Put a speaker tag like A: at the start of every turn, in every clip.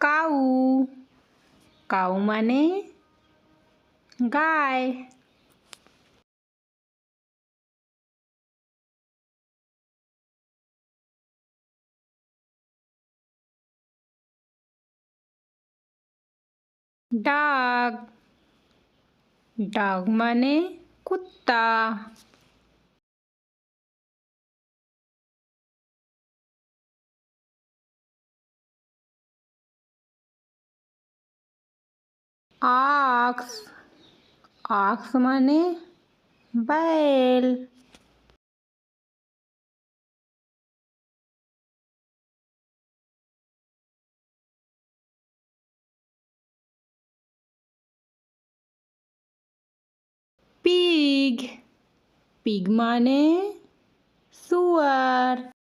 A: કાઉ કાઉ માને ગાય. डाग डाग माने कुत्ता. आक्स आक्स माने बैल. पीग पीग माने सुअर.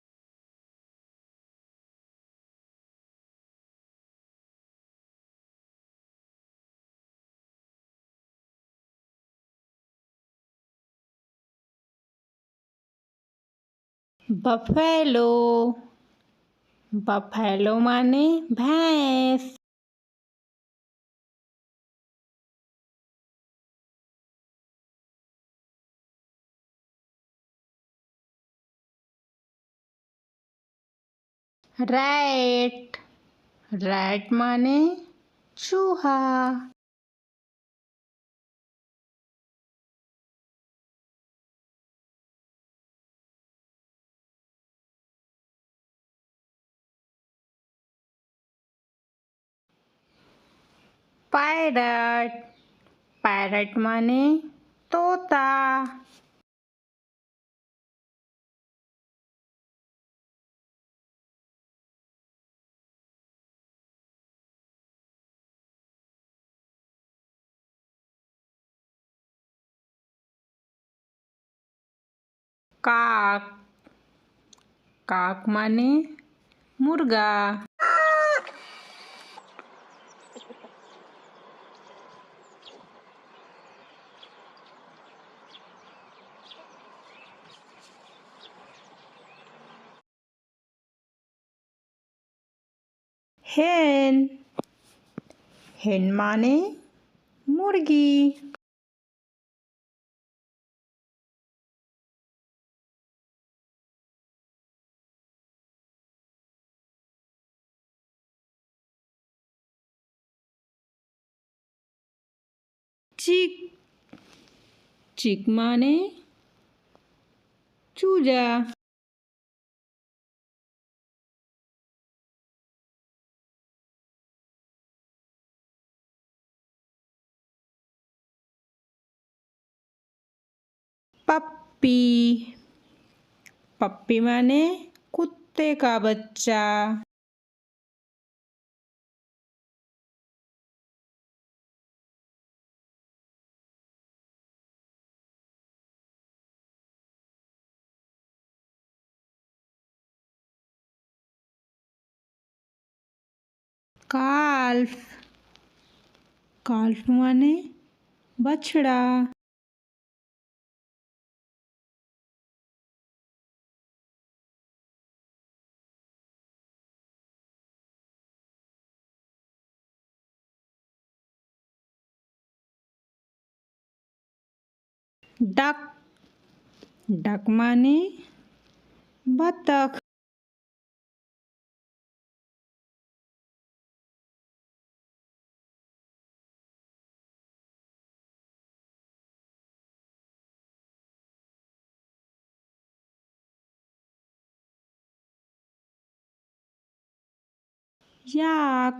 A: बफेलो बफेलो माने भैंस. रैट रैट माने चूहा. पैरट पैरट माने तोता. काक काक माने मुर्गा. हेन हेन माने मुर्गी. चिक चिक माने चूजा. पप्पी पप्पी माने कुत्ते का बच्चा. काल्फ काल्फ माने बछड़ा. डक डक माने बतख. याक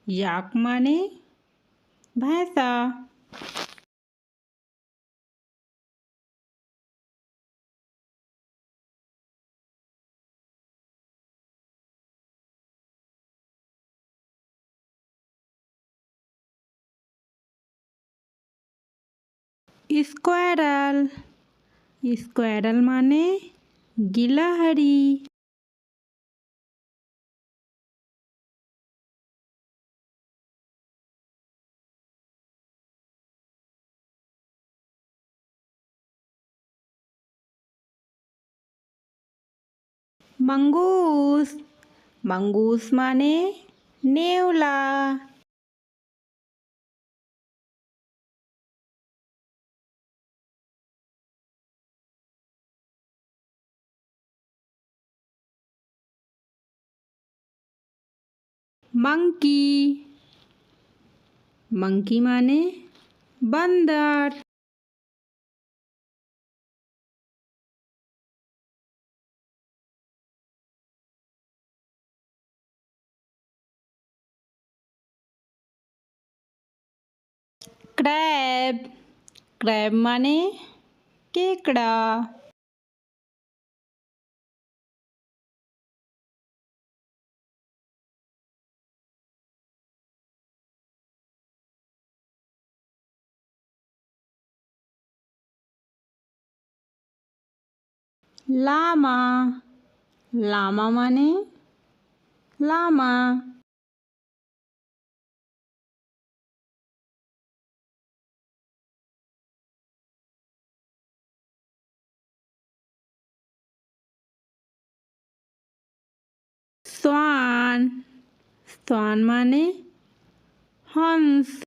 A: याक माने भैंसा. स्क्वायरल स्क्वायरल माने गिलहरी. मंगूस मंगूस माने नेवला मंकी मंकी माने बंदर क्रैब क्रैब माने केकड़ा लामा लामा माने लामा स्वान स्वान माने हंस